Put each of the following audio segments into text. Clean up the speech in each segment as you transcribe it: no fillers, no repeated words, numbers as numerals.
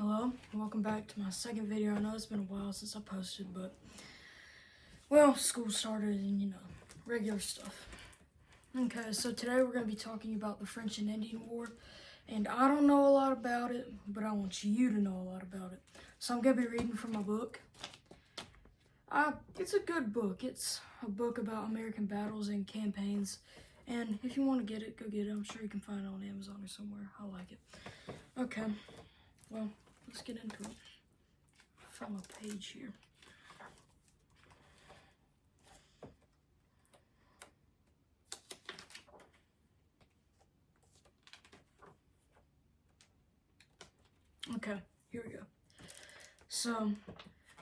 Hello, welcome back to my second video. I know it's been a while since I posted, but, well, school started and, regular stuff. Okay, so today we're going to be talking about the French and Indian War, and I don't know a lot about it, but I want you to know a lot about it. So I'm going to be reading from my book. It's a good book. It's a book about American battles and campaigns, and if you want to get it, go get it. I'm sure you can find it on Amazon or somewhere. I like it. Okay, well, let's get into it. I found my page here. Okay, here we go. So,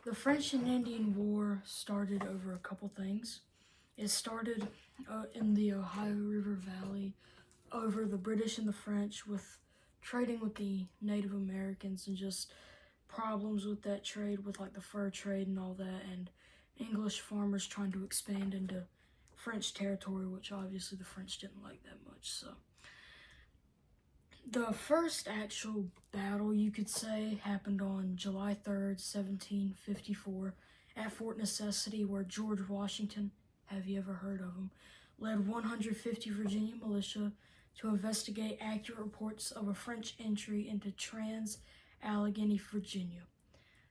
the French and Indian War started over a couple things. It started in the Ohio River Valley over the British and the French with trading with the Native Americans and just problems with that trade, with like the fur trade and all that, and English farmers trying to expand into French territory, which obviously the French didn't like that much. So the first actual battle, you could say, happened on July 3rd, 1754 at Fort Necessity, where George Washington, have you ever heard of him, led 150 Virginia militia to investigate accurate reports of a French entry into Trans-Allegheny, Virginia.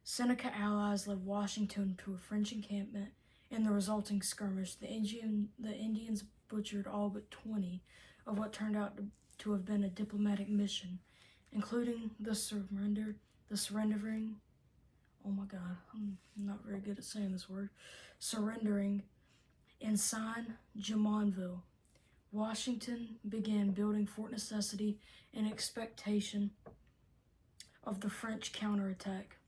Seneca allies led Washington to a French encampment. In the resulting skirmish, the Indians butchered all but 20 of what turned out to have been a diplomatic mission, including the surrendering, oh my god, I'm not very good at saying this word, surrendering Ensign Jumonville. Washington began building Fort Necessity in expectation of the French counterattack,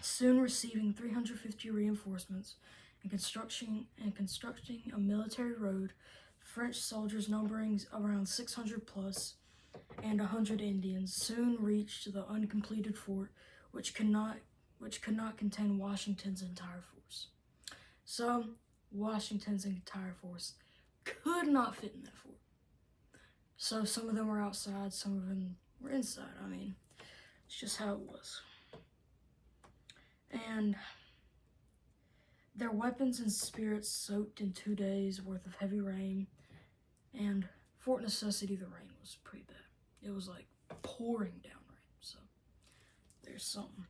soon receiving 350 reinforcements and constructing a military road. French soldiers numbering around 600 plus and 100 Indians soon reached the uncompleted fort, which could not contain Washington's entire force. So Washington's entire force could not fit in that fort. So some of them were outside, some of them were inside. I mean, it's just how it was. And their weapons and spirits soaked in 2 days worth of heavy rain. And Fort Necessity, the rain was pretty bad. It was like pouring down rain, so there's something.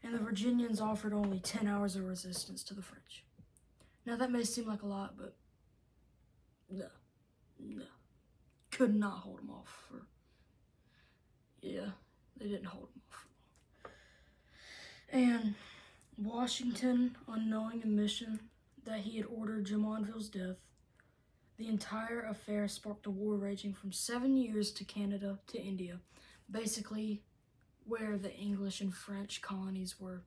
And the Virginians offered only 10 hours of resistance to the French. Now that may seem like a lot, but no. Could not hold them off for, yeah, they didn't hold them off for long. And Washington, unknowing a mission that he had ordered Jumonville's death, the entire affair sparked a war raging from 7 years to Canada to India, basically where the English and French colonies were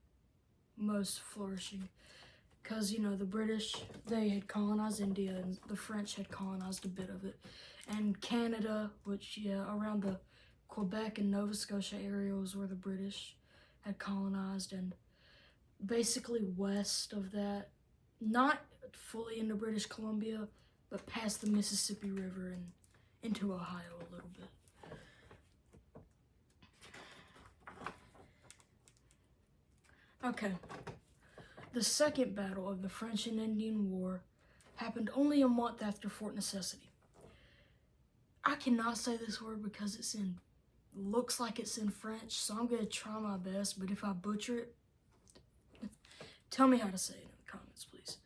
most flourishing. Because, the British, they had colonized India, and the French had colonized a bit of it. And Canada, which, around the Quebec and Nova Scotia area was where the British had colonized, and basically west of that, not fully into British Columbia, but past the Mississippi River and into Ohio a little bit. Okay, the second battle of the French and Indian War happened only a month after Fort Necessity. I cannot say this word because looks like it's in French, so I'm gonna try my best, but if I butcher it, tell me how to say it in the comments, please.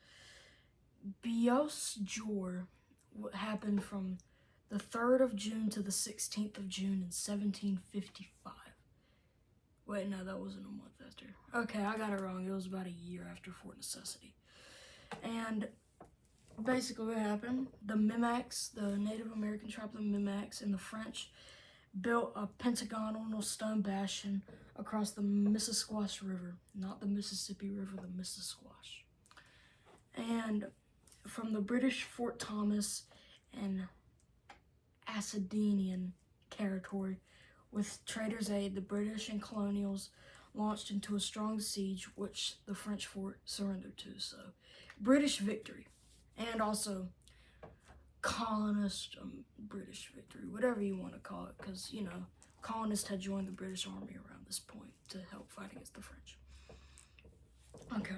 Beausejour happened from the 3rd of June to the 16th of June in 1755. Wait, no, that wasn't a month after. Okay, I got it wrong. It was about a year after Fort Necessity. And basically what happened, the Micmacs, the Native American tribe of the Micmacs, and the French built a pentagonal stone bastion across the Missisquash River. Not the Mississippi River, the Missisquash. And from the British Fort Thomas and Acadian territory, with traders' aid, the British and colonials launched into a strong siege, which the French fort surrendered to. So, British victory, and also colonist British victory, whatever you want to call it, because, colonists had joined the British Army around this point to help fight against the French. Okay.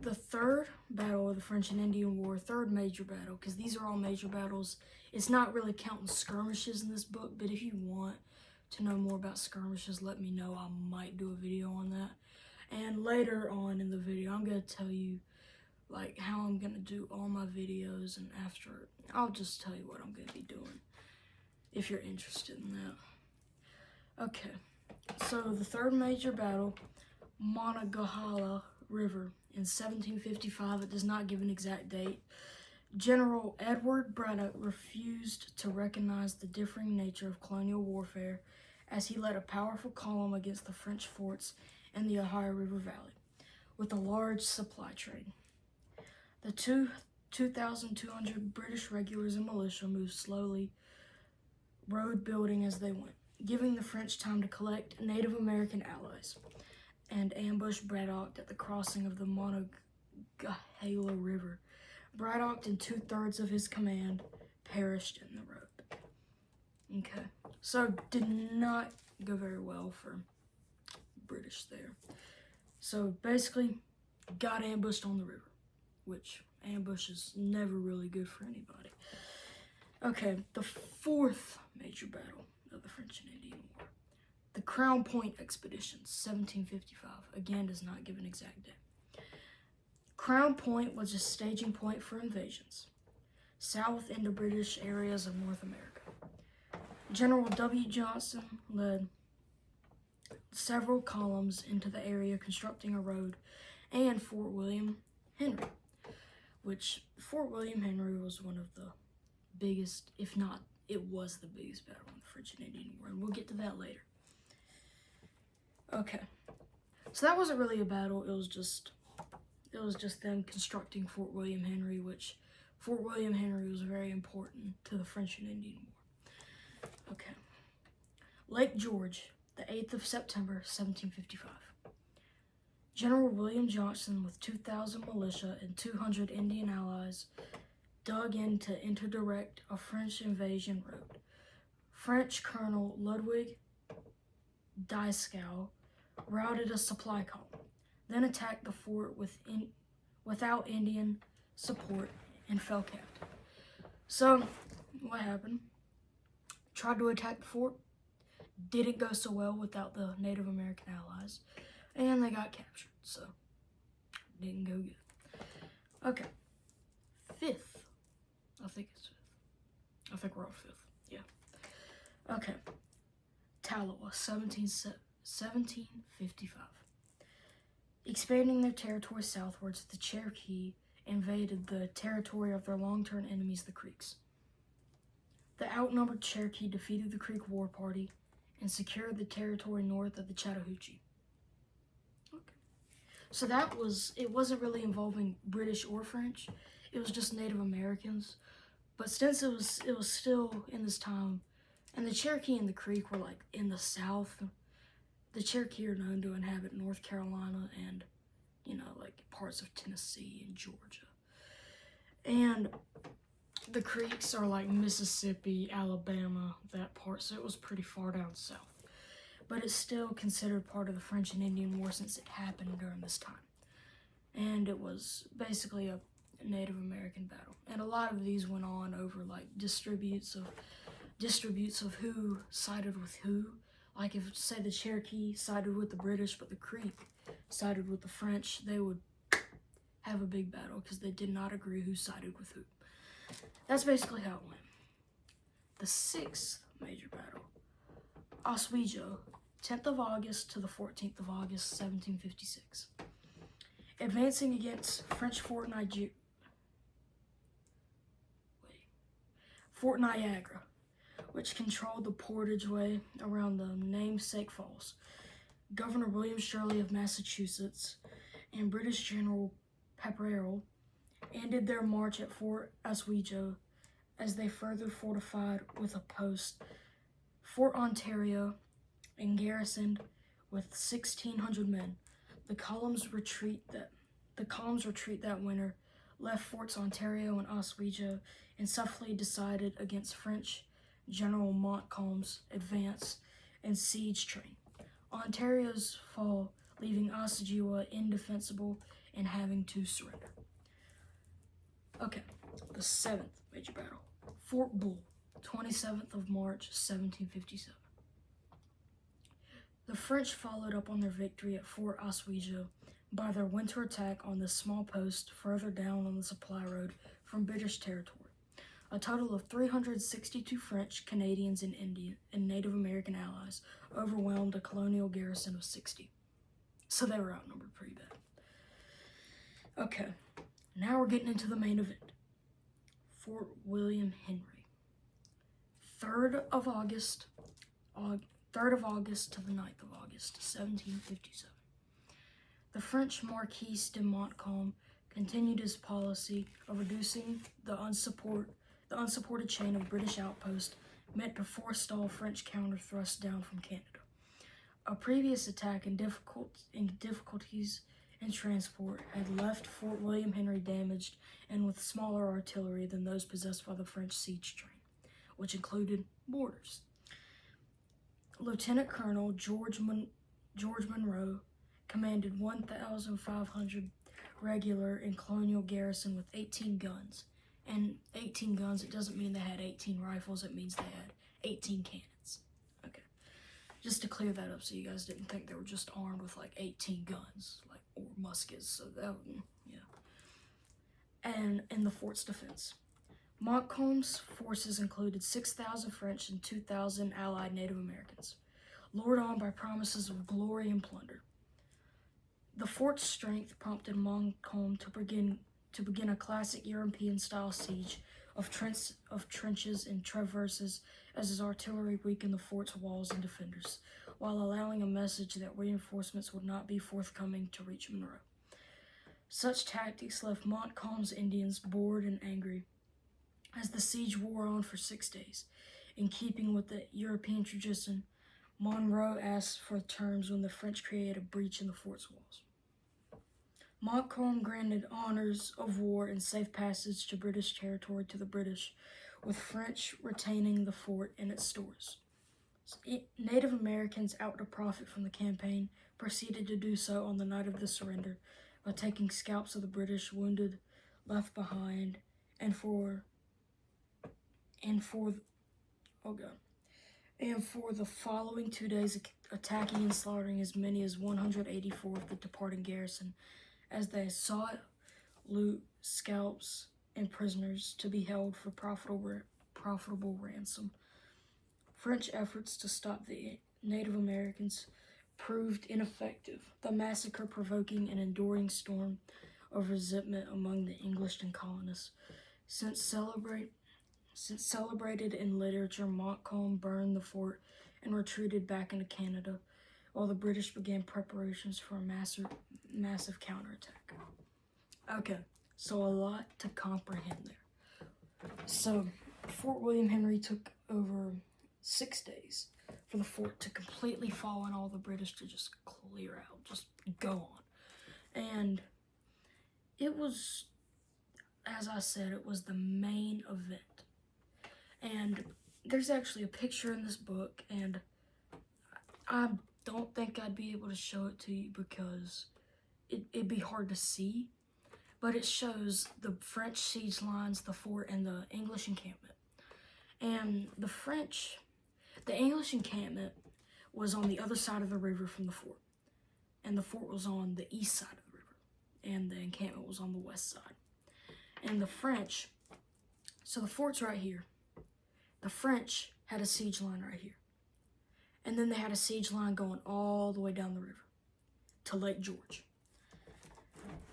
The third battle of the French and Indian War, third major battle, because these are all major battles. It's not really counting skirmishes in this book, but if you want to know more about skirmishes, let me know. I might do a video on that. And later on in the video, I'm going to tell you like how I'm going to do all my videos, and after, I'll just tell you what I'm going to be doing if you're interested in that. Okay, so the third major battle, Monongahela River in 1755. It does not give an exact date. General Edward Braddock refused to recognize the differing nature of colonial warfare as he led a powerful column against the French forts in the Ohio River Valley with a large supply train. The 2,200 British regulars and militia moved slowly, road building as they went, giving the French time to collect Native American allies and ambush Braddock at the crossing of the Monongahela River. Braddock and 2/3 of his command perished in the road. Okay, so did not go very well for British there. So basically, got ambushed on the river, which ambush is never really good for anybody. Okay, the fourth major battle of the French and Indian War. The Crown Point Expedition, 1755. Again, does not give an exact date. Crown Point was a staging point for invasions south into British areas of North America. General W. Johnson led several columns into the area, constructing a road and Fort William Henry, which Fort William Henry was one of the biggest, if not, it was the biggest battle in the French and Indian War, and we'll get to that later. Okay, so that wasn't really a battle. It was just them constructing Fort William Henry, which Fort William Henry was very important to the French and Indian War. Okay, Lake George, the 8th of September, 1755. General William Johnson, with 2,000 militia and 200 Indian allies, dug in to interdict a French invasion road. French Colonel Ludwig Dieskau routed a supply column, then attacked the fort without Indian support and fell captive. So, what happened? Tried to attack the fort, didn't go so well without the Native American allies, and they got captured, so didn't go good. Okay, fifth. I think it's fifth. I think we're on fifth, yeah. Okay, Taloa, 1755. Expanding their territory southwards, the Cherokee invaded the territory of their long-term enemies, the Creeks. The outnumbered Cherokee defeated the Creek War Party and secured the territory north of the Chattahoochee. Okay. So it wasn't really involving British or French. It was just Native Americans. But since it was still in this time, and the Cherokee and the Creek were like in the south, the Cherokee are known to inhabit North Carolina and, like parts of Tennessee and Georgia. And the Creeks are like Mississippi, Alabama, that part, so it was pretty far down south. But it's still considered part of the French and Indian War since it happened during this time. And it was basically a Native American battle. And a lot of these went on over like distributes of who sided with who. Like if, say, the Cherokee sided with the British, but the Creek sided with the French, they would have a big battle because they did not agree who sided with who. That's basically how it went. The sixth major battle, Oswego, 10th of August to the 14th of August, 1756. Advancing against French Fort Niagara, which controlled the portageway around the namesake falls. Governor William Shirley of Massachusetts and British General Pepperrell ended their march at Fort Oswego as they further fortified with a post. Fort Ontario and garrisoned with 1,600 men. The columns retreat that winter, left Forts Ontario and Oswego, and successfully decided against French General Montcalm's advance and siege train. Ontario's fall, leaving Osceola indefensible and having to surrender. Okay, the 7th major battle, Fort Bull, 27th of March, 1757. The French followed up on their victory at Fort Oswego by their winter attack on this small post further down on the supply road from British territory. A total of 362 French, Canadians, and Indian and Native American allies overwhelmed a colonial garrison of 60. So they were outnumbered pretty bad. Okay, now we're getting into the main event. Fort William Henry. 3rd of August to the 9th of August, 1757. The French Marquis de Montcalm continued his policy of reducing the unsupported chain of British outposts meant to forestall French counter-thrust down from Canada. A previous attack and difficulties in transport had left Fort William Henry damaged and with smaller artillery than those possessed by the French siege train, which included mortars. Lieutenant Colonel George Monroe commanded 1,500 regular and colonial garrison with 18 guns. And 18 guns, it doesn't mean they had 18 rifles, it means they had 18 cannons. Okay, just to clear that up so you guys didn't think they were just armed with like 18 guns, like, or muskets, so that, yeah. And in the fort's defense, Montcalm's forces included 6,000 French and 2,000 allied Native Americans, lured on by promises of glory and plunder. The fort's strength prompted Montcalm to begin a classic European-style siege of trenches and traverses as his artillery weakened the fort's walls and defenders, while allowing a message that reinforcements would not be forthcoming to reach Monroe. Such tactics left Montcalm's Indians bored and angry as the siege wore on for 6 days. In keeping with the European tradition, Monroe asked for terms when the French created a breach in the fort's walls. Montcalm granted honors of war and safe passage to British territory to the British, with French retaining the fort and its stores. Native Americans, out to profit from the campaign, proceeded to do so on the night of the surrender by taking scalps of the British wounded left behind, and for the following 2 days attacking and slaughtering as many as 184 of the departing garrison, as they sought loot, scalps, and prisoners to be held for profitable ransom. French efforts to stop the Native Americans proved ineffective, the massacre provoking an enduring storm of resentment among the English and colonists. Since celebrated in literature, Montcalm burned the fort and retreated back into Canada, while the British began preparations for a massive counterattack. Okay, so a lot to comprehend there. So, Fort William Henry took over 6 days for the fort to completely fall and all the British to just clear out, just go on. And it was, as I said, it was the main event. And there's actually a picture in this book, and I don't think I'd be able to show it to you because it'd be hard to see, but it shows the French siege lines, the fort, and the English encampment. And the English encampment was on the other side of the river from the fort, and the fort was on the east side of the river, and the encampment was on the west side. And the French, so the fort's right here. The French had a siege line right here. And then they had a siege line going all the way down the river to Lake George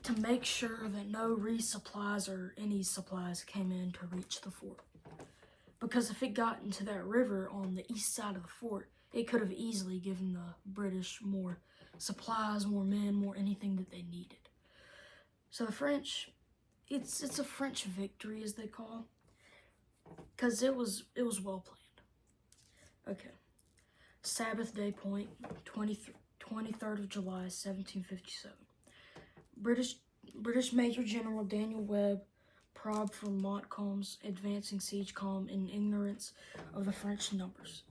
to make sure that no resupplies or any supplies came in to reach the fort. Because if it got into that river on the east side of the fort, it could have easily given the British more supplies, more men, more anything that they needed. So the French, it's a French victory, as they call, because it was well planned. Okay. Sabbath Day Point, 23rd of July, 1757. British Major General Daniel Webb probed for Montcalm's advancing siege calm in ignorance of the French numbers.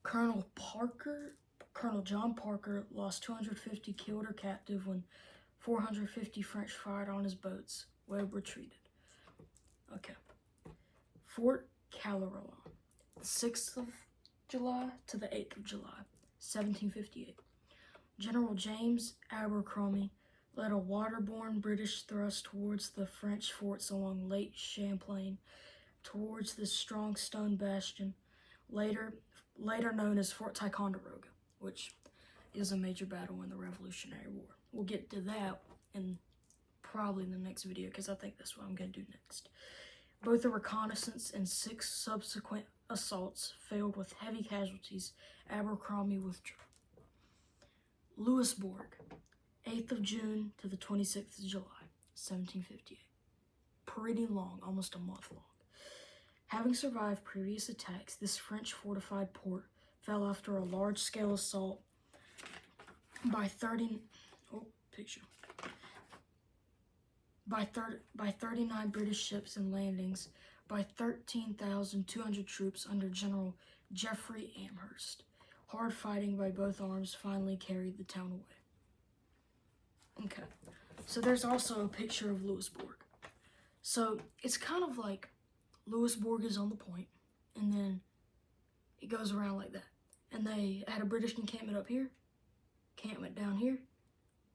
Colonel John Parker lost 250 killed or captive when 450 French fired on his boats. Webb retreated. Okay. Fort Caleron, the 6th of July to the 8th of July, 1758. General James Abercrombie led a waterborne British thrust towards the French forts along Lake Champlain, towards this strong stone bastion, later known as Fort Ticonderoga, which is a major battle in the Revolutionary War. We'll get to that in probably the next video, because I think that's what I'm going to do next. Both the reconnaissance and 6 subsequent assaults failed with heavy casualties. Abercrombie withdrew. Louisbourg, 8th of June to the 26th of July, 1758. Pretty long, almost a month long. Having survived previous attacks, this French fortified port fell after a large-scale assault by 39 British ships and landings by 13,200 troops under General Jeffrey Amherst. Hard fighting by both arms finally carried the town away. Okay, so there's also a picture of Louisbourg. So it's kind of like Louisbourg is on the point, and then it goes around like that. And they had a British encampment up here, encampment down here,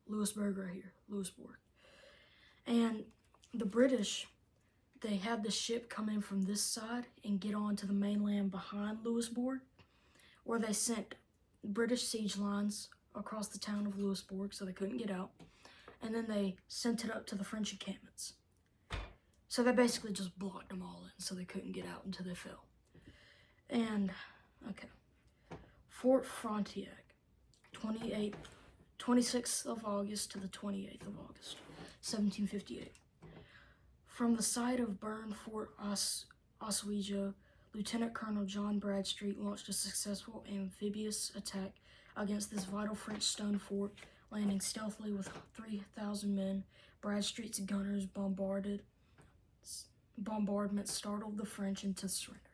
Louisbourg right here, Louisbourg. And the British, they had the ship come in from this side and get onto the mainland behind Louisbourg, where they sent British siege lines across the town of Louisbourg so they couldn't get out, and then they sent it up to the French encampments. So they basically just blocked them all in so they couldn't get out until they fell. And, okay. Fort Frontenac, 26th of August to the 28th of August, 1758. From the site of burned Fort Oswego, Lieutenant Colonel John Bradstreet launched a successful amphibious attack against this vital French stone fort, landing stealthily with 3,000 men. Bradstreet's gunners bombardment startled the French into surrendering.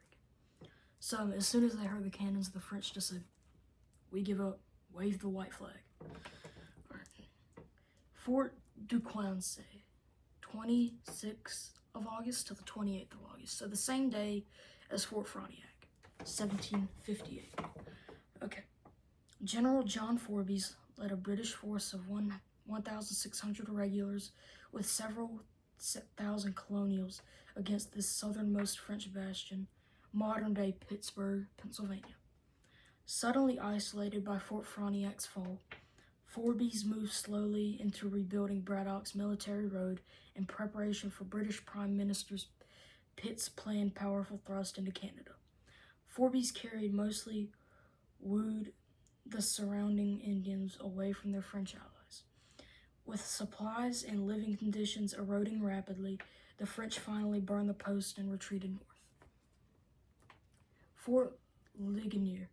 So as soon as they heard the cannons, the French just said, "We give up, wave the white flag." Right. Fort Duquesne, 26th of August to the 28th of August. So the same day as Fort Frontenac, 1758. Okay. General John Forbes led a British force of 1,600 regulars with several thousand colonials against this southernmost French bastion, modern-day Pittsburgh, Pennsylvania. Suddenly isolated by Fort Frontenac's fall, Forbes moved slowly into rebuilding Braddock's military road in preparation for British Prime Minister Pitt's planned powerful thrust into Canada. Forbes wooed the surrounding Indians away from their French allies. With supplies and living conditions eroding rapidly, the French finally burned the post and retreated north. Fort Ligonier,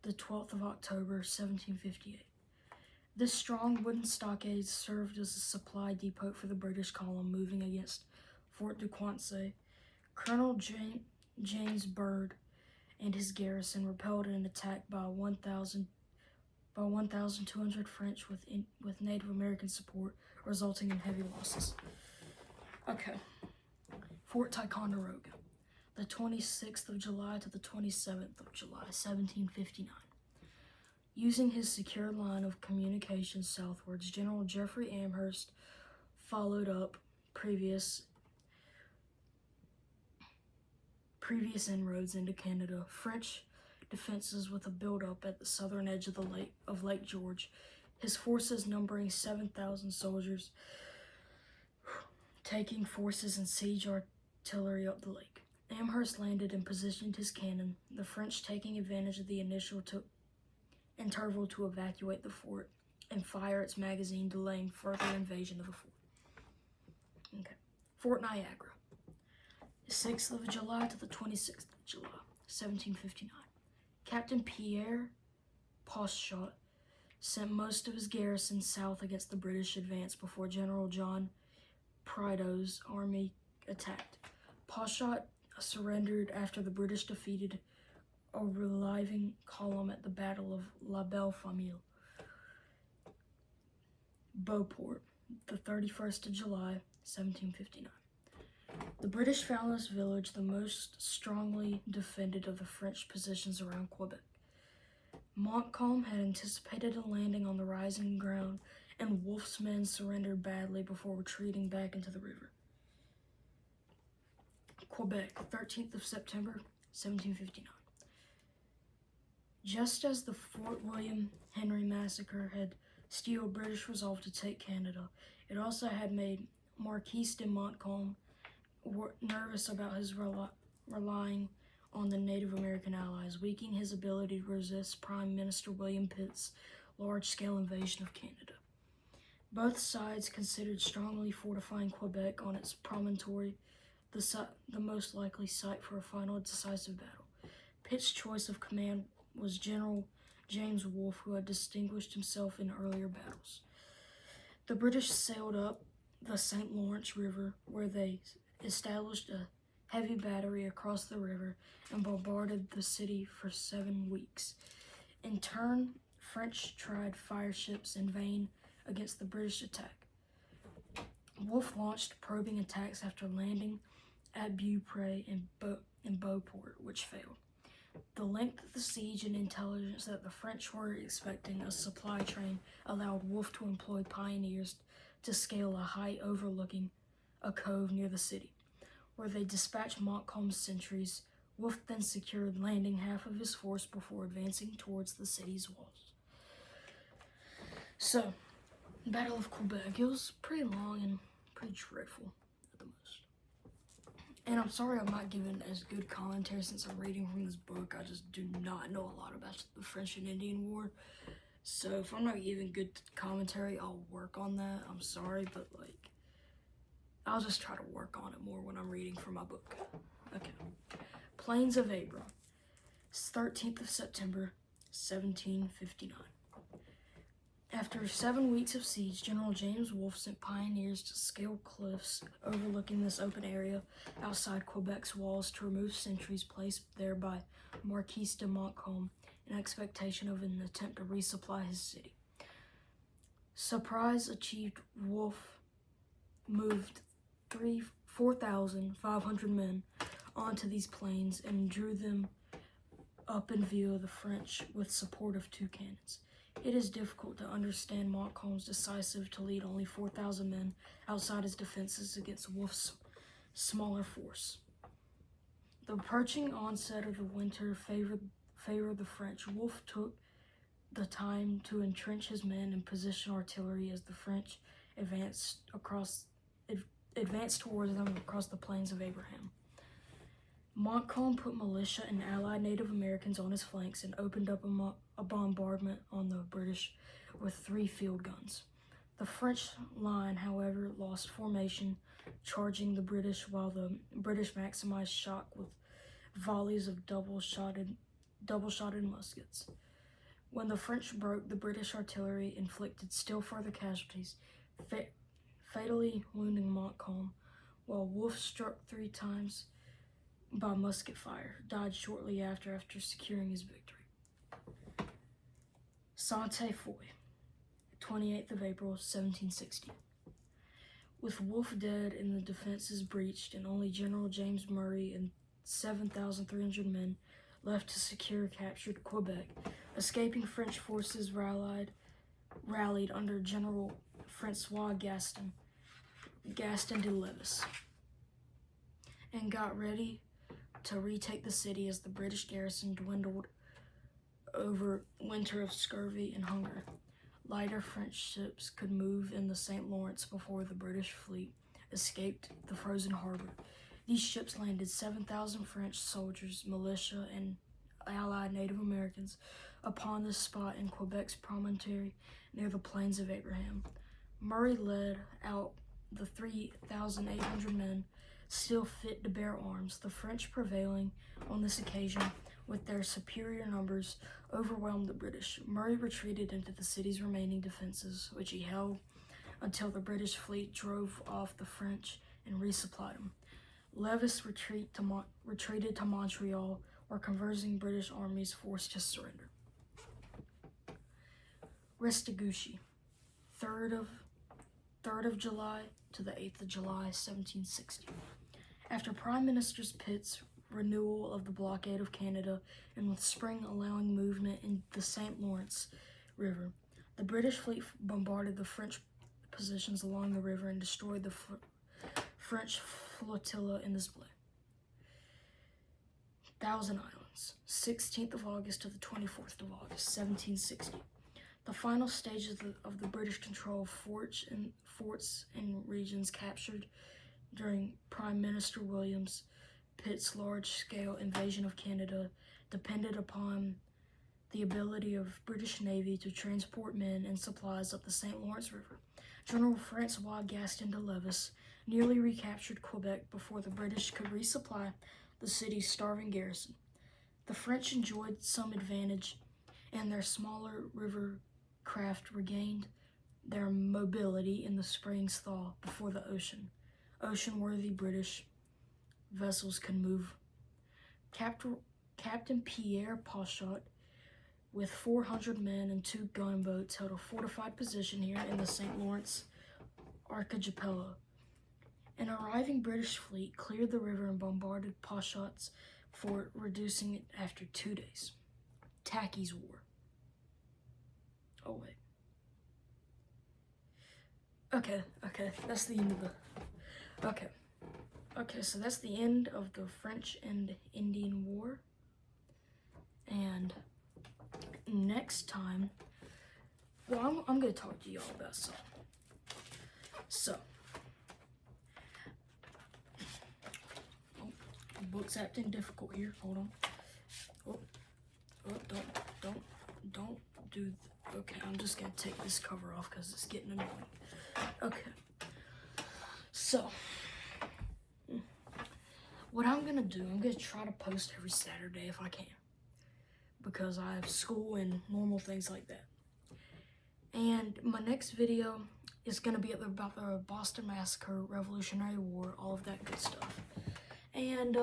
the 12th of October, 1758. This strong wooden stockade served as a supply depot for the British column moving against Fort Duquesne. Colonel James Byrd and his garrison repelled an attack by 1,200 French with Native American support, resulting in heavy losses. Okay. Fort Ticonderoga, the 26th of July to the 27th of July, 1759. Using his secure line of communications southwards, General Jeffrey Amherst followed up previous inroads into Canada. French defenses with a build-up at the southern edge of Lake George. His forces numbering 7,000 soldiers, taking forces and siege artillery up the lake. Amherst landed and positioned his cannon, the French taking advantage of the initial interval to evacuate the fort and fire its magazine, delaying further invasion of the fort. Okay. Fort Niagara, 6th of July to the 26th of July, 1759. Captain Pierre Pauchot sent most of his garrison south against the British advance before General John Prideaux's army attacked. Pauchot surrendered after the British defeated a relieving column at the Battle of La Belle Famille. Beauport, the 31st of July, 1759. The British found this village the most strongly defended of the French positions around Quebec. Montcalm had anticipated a landing on the rising ground, and Wolfe's men surrendered badly before retreating back into the river. Quebec, 13th of September, 1759. Just as the Fort William Henry massacre had steeled British resolve to take Canada, it also had made Marquis de Montcalm nervous about his relying on the Native American allies, weakening his ability to resist Prime Minister William Pitt's large-scale invasion of Canada. Both sides considered strongly fortifying Quebec on its promontory, the most likely site for a final decisive battle. Pitt's choice of command was General James Wolfe, who had distinguished himself in earlier battles. The British sailed up the St. Lawrence River, where they established a heavy battery across the river and bombarded the city for 7 weeks. In turn, French tried fire ships in vain against the British attack. Wolfe launched probing attacks after landing at Beauport and Beauport, which failed. The length of the siege and intelligence that the French were expecting a supply train allowed Wolfe to employ pioneers to scale a height overlooking a cove near the city, where they dispatched Montcalm's sentries. Wolfe then secured landing half of his force before advancing towards the city's walls. So, Battle of Quebec, it was pretty long and pretty dreadful at the most. And I'm sorry I'm not giving as good commentary since I'm reading from this book. I just do not know a lot about the French and Indian War. So if I'm not giving good commentary, I'll work on that. I'm sorry, but I'll just try to work on it more when I'm reading from my book. Okay. Plains of Abram, 13th of September, 1759. After 7 weeks of siege, General James Wolfe sent pioneers to scale cliffs overlooking this open area outside Quebec's walls to remove sentries placed there by Marquis de Montcalm in expectation of an attempt to resupply his city. Surprise achieved, Wolfe moved 4,500 men onto these plains and drew them up in view of the French with support of 2 cannons. It is difficult to understand Montcalm's decisive to lead only 4,000 men outside his defenses against Wolfe's smaller force. The approaching onset of the winter favored the French. Wolfe took the time to entrench his men and position artillery as the French advanced towards them across the plains of Abraham. Montcalm put militia and allied Native Americans on his flanks and opened up a bombardment on the British with 3 field guns. The French line, however, lost formation, charging the British, while the British maximized shock with volleys of double-shotted muskets. When the French broke, the British artillery inflicted still further casualties, fatally wounding Montcalm, while Wolfe, struck 3 times by musket fire, died shortly after securing his victory. Sainte-Foy, 28th of April, 1760. With Wolfe dead and the defenses breached, and only General James Murray and 7,300 men left to secure captured Quebec, escaping French forces rallied under General Francois Gaston de Levis, and got ready to retake the city as the British garrison dwindled over winter of scurvy and hunger. Lighter French ships could move in the St. Lawrence before the British fleet escaped the frozen harbor. These ships landed 7,000 French soldiers, militia, and allied Native Americans upon this spot in Quebec's promontory near the Plains of Abraham. Murray led out the 3,800 men still fit to bear arms. The French, prevailing on this occasion with their superior numbers, overwhelmed the British. Murray retreated into the city's remaining defenses, which he held until the British fleet drove off the French and resupplied them. Levis retreated to Montreal, or converging British armies forced to surrender. Restigouche, 3rd of July to the 8th of July, 1760. After Prime Minister Pitt's renewal of the blockade of Canada and with spring allowing movement in the St. Lawrence River, the British fleet bombarded the French positions along the river and destroyed the French flotilla in display. Thousand Islands, 16th of August to the 24th of August, 1760. The final stages of the British control of forts and regions captured during Prime Minister William Pitt's large-scale invasion of Canada depended upon the ability of British Navy to transport men and supplies up the St. Lawrence River. General Francois Gaston de Levis nearly recaptured Quebec before the British could resupply the city's starving garrison. The French enjoyed some advantage, and their smaller river craft regained their mobility in the spring's thaw before the ocean-worthy British vessels could move. Captain Pierre Pochet, with 400 men and 2 gunboats, held a fortified position here in the St. Lawrence Archipelago. An arriving British fleet cleared the river and bombarded Pochet's fort, reducing it after 2 days. Tacky's War. Oh, wait. Okay, that's the end of the... Okay, so that's the end of the French and Indian War. And next time, well, I'm going to talk to y'all about something. So, book's acting difficult here. Hold on. Don't do. Okay, I'm just gonna take this cover off because it's getting annoying. Okay. So, what I'm gonna do, I'm gonna try to post every Saturday if I can, because I have school and normal things like that. And my next video is gonna be about the Boston Massacre, Revolutionary War, all of that good stuff. And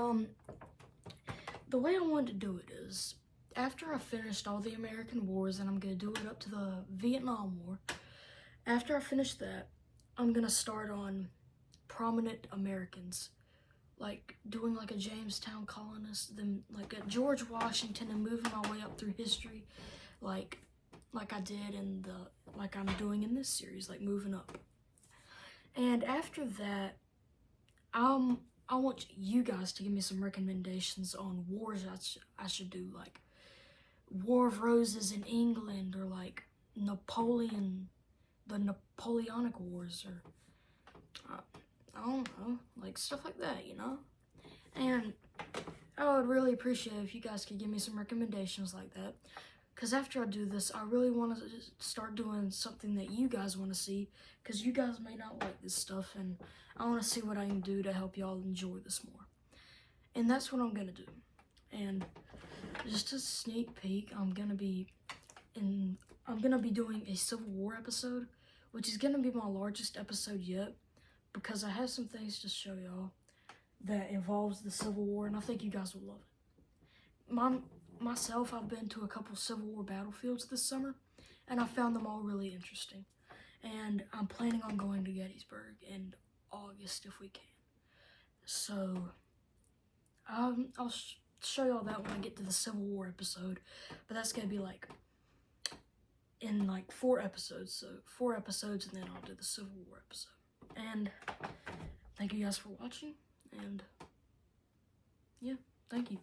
the way I wanted to do it is, after I finished all the American wars, and I'm gonna do it up to the Vietnam War, after I finish that, I'm gonna start on prominent Americans, like doing like a Jamestown colonist, then like a George Washington, and moving my way up through history, like I did in like I'm doing in this series, like moving up. And after that, I want you guys to give me some recommendations on wars I should do, like War of Roses in England, or like Napoleon, the Napoleonic Wars, or I don't know, like stuff like that, you know? And I would really appreciate it if you guys could give me some recommendations like that, because after I do this, I really want to start doing something that you guys want to see, because you guys may not like this stuff, and I want to see what I can do to help y'all enjoy this more. And that's what I'm going to do. And just a sneak peek, I'm gonna be doing a Civil War episode, which is gonna be my largest episode yet, because I have some things to show y'all that involves the Civil War, and I think you guys will love it. Myself, I've been to a couple Civil War battlefields this summer, and I found them all really interesting. And I'm planning on going to Gettysburg in August if we can. So, I'll show y'all that when I get to the Civil War episode, but that's gonna be like in like 4 episodes, so 4 episodes, and then I'll do the Civil War episode. And thank you guys for watching, and yeah, thank you.